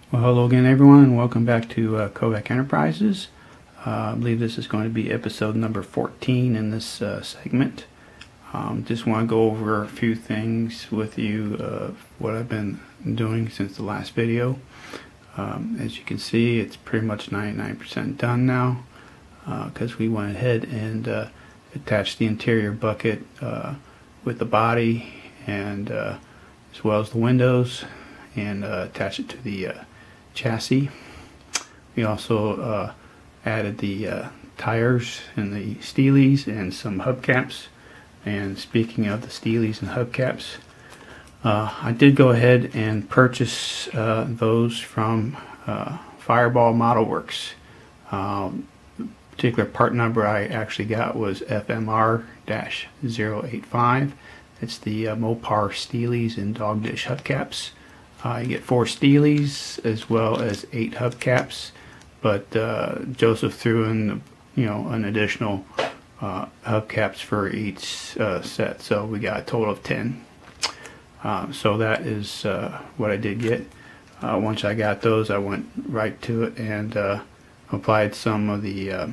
Well, hello again everyone, and welcome back to Kovac Enterprises. I believe this is going to be episode number 14 in this segment. Just want to go over a few things with you, what I've been doing since the last video. As you can see, it's pretty much 99% done now, because we went ahead and attached the interior bucket with the body and as well as the windows, and attached it to the chassis. We also added the tires and the steelies and some hubcaps. And speaking of the steelies and hubcaps, I did go ahead and purchase those from Fireball Model Works. The particular part number I actually got was FMR-085. It's the Mopar steelies and dog dish hubcaps. You get 4 steelies as well as 8 hubcaps, but Joseph threw in, an additional hubcaps for each set, so we got a total of 10. So that is what I did get. Once I got those, I went right to it and applied some of the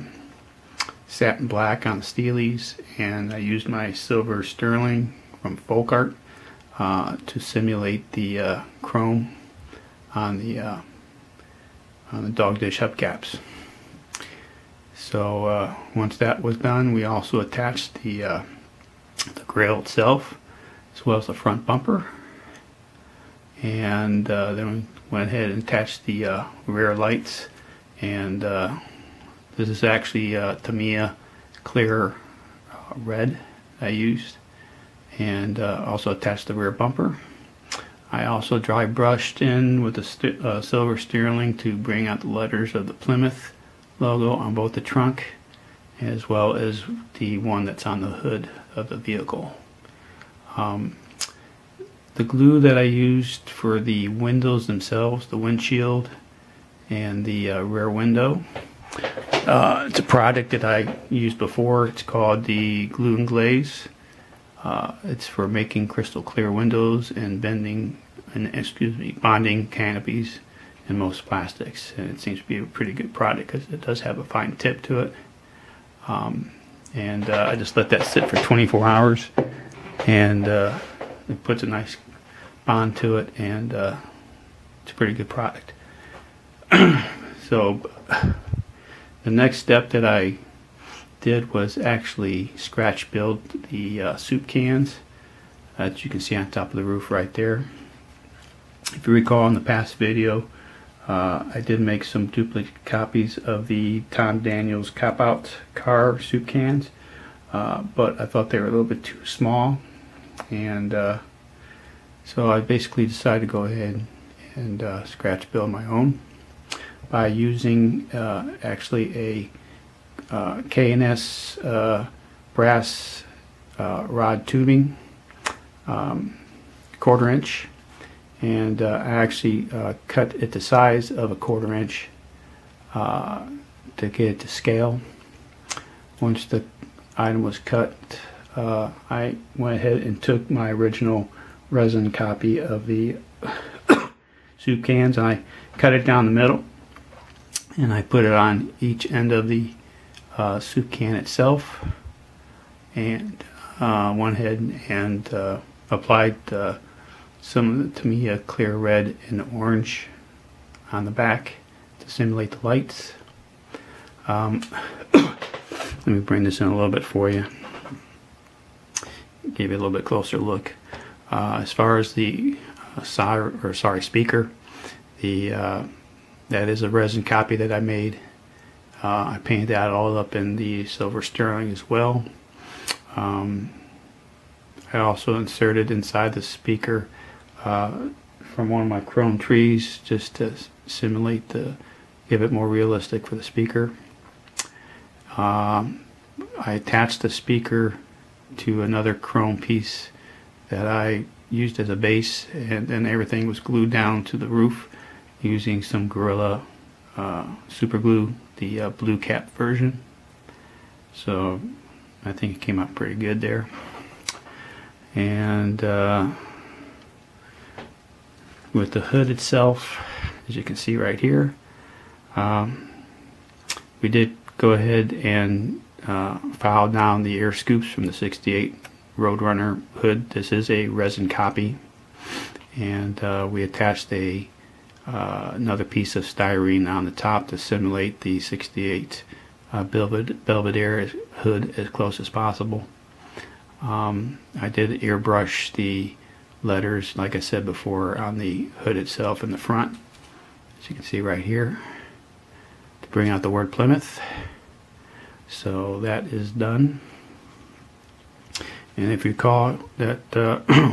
satin black on the steelies, and I used my silver sterling from Folk Art to simulate the chrome on the dog dish hubcaps. So once that was done, we also attached the grille itself as well as the front bumper, and then we went ahead and attached the rear lights. And this is actually Tamiya clear red I used, and also attached the rear bumper. I also dry brushed in with the silver sterling to bring out the letters of the Plymouth logo on both the trunk as well as the one that's on the hood of the vehicle. The glue that I used for the windows themselves, the windshield and the rear window, it's a product that I used before. It's called the Glue and Glaze. It's for making crystal clear windows and bonding canopies in most plastics, and it seems to be a pretty good product because it does have a fine tip to it. And I just let that sit for 24 hours, and it puts a nice bond to it, and it's a pretty good product. So the next step that I did was actually scratch build the soup cans that you can see on top of the roof right there. If you recall, in the past video, I did make some duplicate copies of the Tom Daniels cop-out car soup cans, but I thought they were a little bit too small, and so I basically decided to go ahead and scratch build my own by using actually a K&S brass rod tubing, 1/4 inch, and I actually cut it the size of a 1/4 inch to get it to scale. Once the item was cut, I went ahead and took my original resin copy of the soup cans, and I cut it down the middle, and I put it on each end of the soup can itself, and went ahead and applied some of the Tamiya clear red and orange on the back to simulate the lights. Let me bring this in a little bit for you, give you a little bit closer look. As far as the speaker, that is a resin copy that I made. I painted that all up in the silver sterling as well. I also inserted inside the speaker from one of my chrome trees, just to simulate give it more realistic for the speaker. I attached the speaker to another chrome piece that I used as a base, and then everything was glued down to the roof using some Gorilla super glue, the blue cap version. So I think it came out pretty good there. And with the hood itself, as you can see right here. We did go ahead and file down the air scoops from the 68 Roadrunner hood. This is a resin copy, and we attached another piece of styrene on the top to simulate the 68 Belvedere hood as close as possible. I did airbrush the letters, like I said before, on the hood itself in the front, as you can see right here, to bring out the word Plymouth. So that is done. And if you recall that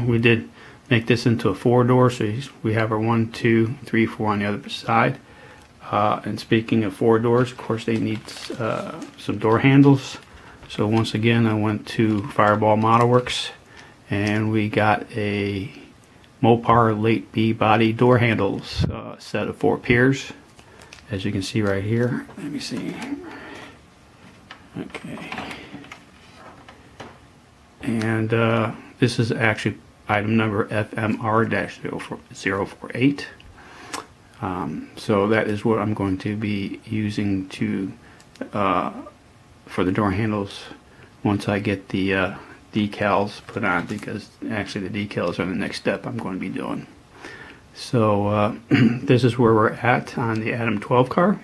we did make this into a 4-door, so we have our 1, 2, 3, 4 on the other side. And speaking of 4 doors, of course they need some door handles. So once again, I went to Fireball Model Works, and we got a Mopar Late B body door handles set of 4 pairs, as you can see right here. Let me see. Okay. And this is actually item number FMR-048. So that is what I'm going to be using to for the door handles once I get the decals put on, because actually the decals are the next step I'm going to be doing. So this is where we're at on the Adam 12 car,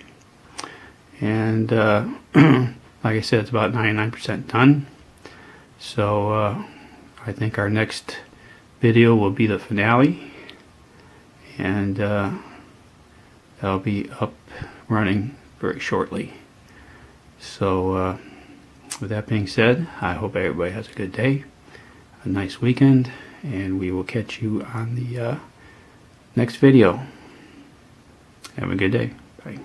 and like I said, it's about 99% done. So I think our next video will be the finale, and that'll be up running very shortly. So with that being said, I hope everybody has a good day, a nice weekend, and we will catch you on the next video. Have a good day. Bye.